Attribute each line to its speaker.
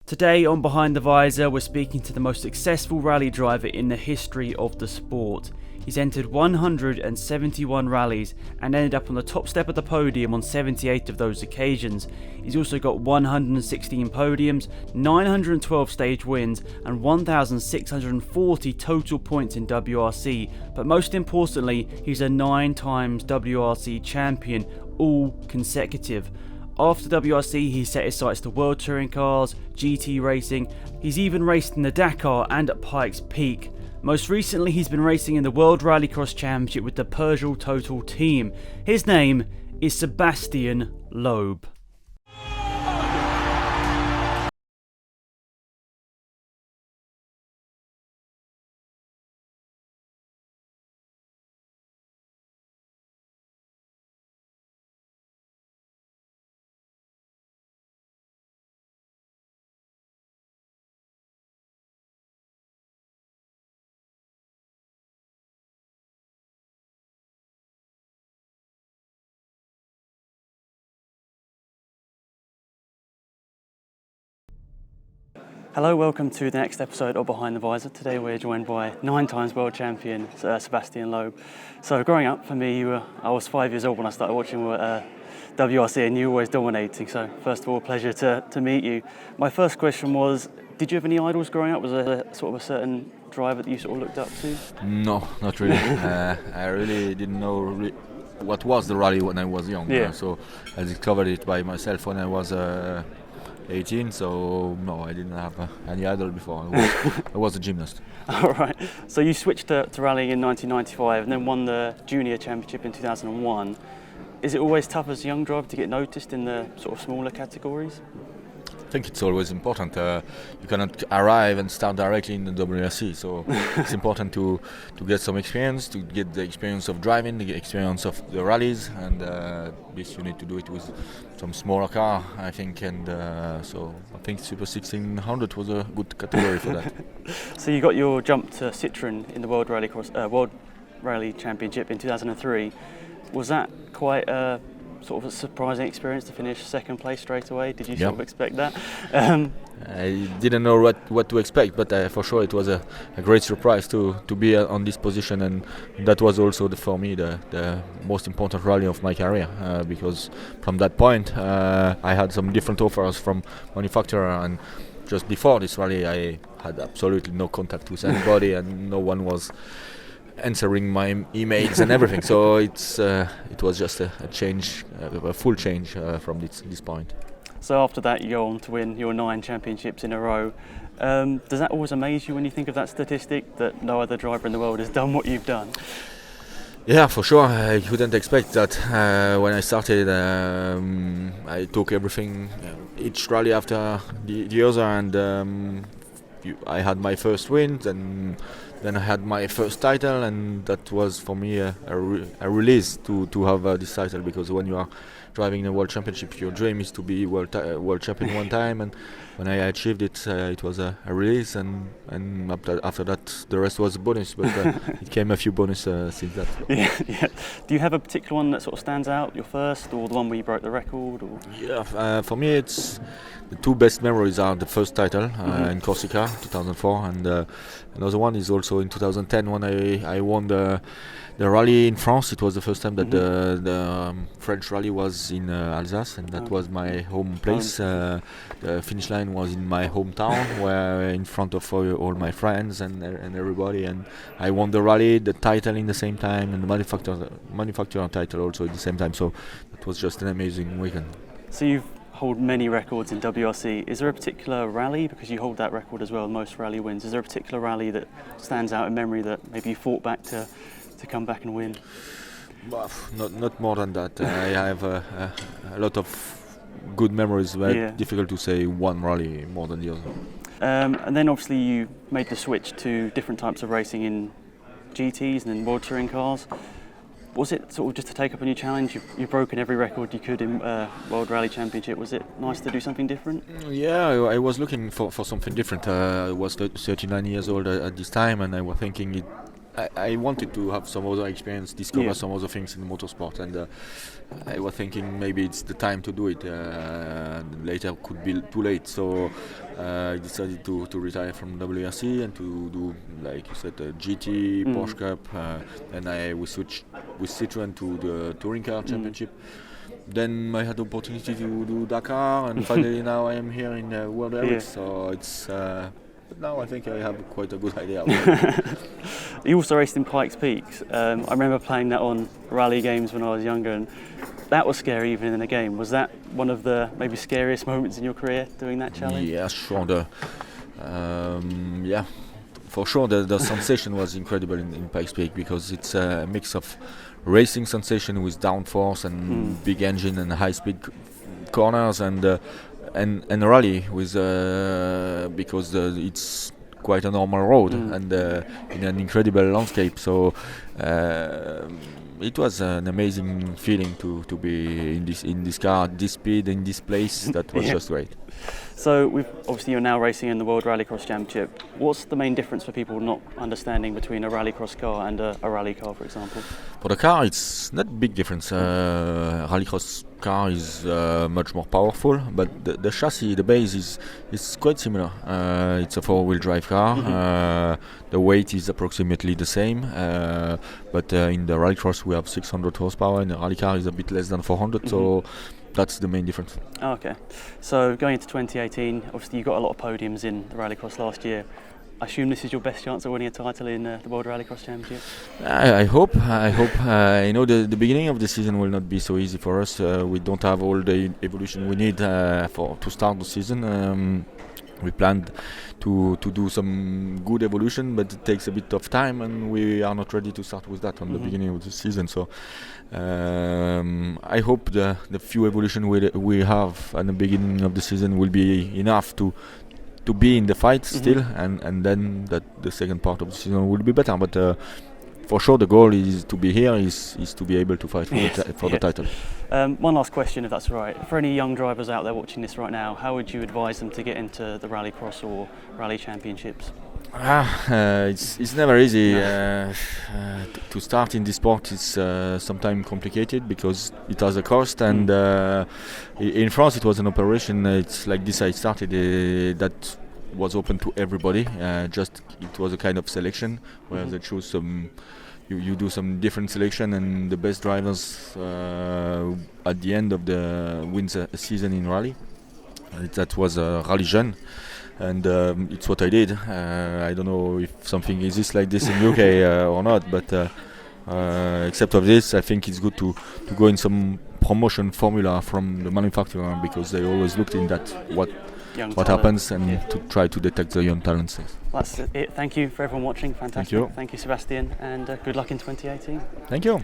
Speaker 1: Today on Behind the Visor, we're speaking to the most successful rally driver in the history of the sport. He's entered 171 rallies and ended up on the top step of the podium on 78 of those occasions. He's also got 116 podiums, 912 stage wins and 1,640 total points in WRC, but most importantly, he's a 9 times WRC champion, all consecutive. After WRC, he set his sights to World Touring Cars, GT racing. He's even raced in the Dakar and at Pikes Peak. Most recently, he's been racing in the World Rallycross Championship with the Peugeot Total team. His name is Sébastien Loeb. Hello, welcome to the next episode of Behind the Visor. Today we're joined by 9 times world champion Sébastien Loeb. So growing up for me, I was 5 years old when I started watching WRC and you were always dominating. So first of all, pleasure to meet you. My first question was, did you have any idols growing up? Was there sort of a certain driver that you sort of looked up to?
Speaker 2: No, not really. I really didn't know what was the rally when I was young.
Speaker 1: Yeah.
Speaker 2: So I discovered it by myself when I was 18, so no, I didn't have any idol before. I was a gymnast.
Speaker 1: All right. So you switched to rallying in 1995 and then won the junior championship in 2001. Is it always tough as a young driver to get noticed in the sort of smaller categories?
Speaker 2: I think it's always important. You cannot arrive and start directly in the WRC, so it's important to get some experience, to get the experience of driving, the experience of the rallies, and this you need to do it with some smaller car, I think, and so I think Super 1600 was a good category for that.
Speaker 1: So you got your jump to Citroën in the World Rally Championship in 2003. Was that quite sort of a surprising experience to finish second place straight away? Did you sort of expect that?
Speaker 2: I didn't know what to expect, but for sure it was a great surprise to be on this position, and that was also for me the most important rally of my career, because from that point I had some different offers from manufacturer, and just before this rally I had absolutely no contact with anybody and no one was answering my emails and everything, so it was just a change, a full change from this point.
Speaker 1: So after that you go on to win your 9 championships in a row. Does that always amaze you when you think of that statistic, that no other driver in the world has done what you've done?
Speaker 2: Yeah, for sure. I couldn't expect that. When I started, I took everything, each rally after the other, and I had my first win, and then I had my first title, and that was for me a release to have this title, because when you are driving the World Championship, your dream is to be world champion one time, and when I achieved it, it was a release, and after that the rest was a bonus, but it came a few bonus since that.
Speaker 1: Yeah. Do you have a particular one that sort of stands out, your first, or the one where you broke the record? Or?
Speaker 2: Yeah, for me it's the two best memories are the first title in Corsica 2004, and another one is also in 2010 when I won the rally in France. It was the first time that the French rally was in Alsace, and that was my home place. The finish line was in my hometown, where in front of all my friends and everybody, and I won the rally, the title in the same time, and the manufacturer title also at the same time. So it was just an amazing weekend.
Speaker 1: So you've hold many records in WRC. Is there a particular rally, because you hold that record as well, most rally wins, is there a particular rally that stands out in memory that maybe you fought back to come back and win?
Speaker 2: Well, not more than that. I have a lot of good memories, but difficult to say one rally more than the other.
Speaker 1: And then obviously you made the switch to different types of racing in GTs and then World Touring Cars. Was it sort of just to take up a new challenge? You've broken every record you could in World Rally Championship. Was it nice to do something different?
Speaker 2: Yeah, I was looking for something different. I was 39 years old at this time, and I was thinking I wanted to have some other experience, discover some other things in motorsport, and I was thinking maybe it's the time to do it. Later could be too late, so I decided to retire from WRC and to do, like you said, GT, Porsche Cup, and we switched with Citroën to the Touring Car Championship. Then I had the opportunity to do Dakar, and finally now I am here in World WRC. So it's. But now I think I have quite a good idea.
Speaker 1: You also raced in Pikes Peaks. I remember playing that on rally games when I was younger, and that was scary even in a game. Was that one of the maybe scariest moments in your career, doing that challenge?
Speaker 2: Yeah, sure. For sure the sensation was incredible in Pikes Peak, because it's a mix of racing sensation with downforce and big engine and high speed corners, and rally with because it's quite a normal road and in an incredible landscape. So it was an amazing feeling to be in this car, this speed, in this place. That was just great.
Speaker 1: So you're now racing in the World Rallycross Championship. What's the main difference for people not understanding between a rallycross car and a rally car, for example?
Speaker 2: For the car, it's not a big difference. Rallycross car is much more powerful, but the chassis, the base is quite similar. It's a four-wheel drive car. The weight is approximately the same, but in the rallycross we have 600 horsepower, and the rally car is a bit less than 400. So that's the main difference.
Speaker 1: Okay, so going into 2018, obviously you got a lot of podiums in the rallycross last year. I assume this is your best chance of winning a title in the World Rallycross Championship?
Speaker 2: I hope. I know the beginning of the season will not be so easy for us. We don't have all the evolution we need to start the season. We planned to do some good evolution, but it takes a bit of time, and we are not ready to start with that on the beginning of the season. So I hope the few evolution we have at the beginning of the season will be enough to be in the fight still, and then that the second part of the season will be better. But for sure the goal is to be here, is to be able to fight for the title.
Speaker 1: One last question, if that's all right. For any young drivers out there watching this right now, how would you advise them to get into the rallycross or rally championships?
Speaker 2: It's never easy. To start in this sport is sometimes complicated because it has a cost, and in France it was an operation. It's like this I started that was open to everybody. Just it was a kind of selection where they choose some. You do some different selection, and the best drivers at the end of the wins a season in rally. That was Rally Jeune. And it's what I did. I don't know if something exists like this in UK or not, but except of this, I think it's good to go in some promotion formula from the manufacturer, because they always looked in that what happens, and to try to detect the young talents.
Speaker 1: That's it. Thank you for everyone watching. Fantastic.
Speaker 2: Thank you.
Speaker 1: Thank you, Sébastien, and good luck in 2018.
Speaker 2: Thank you.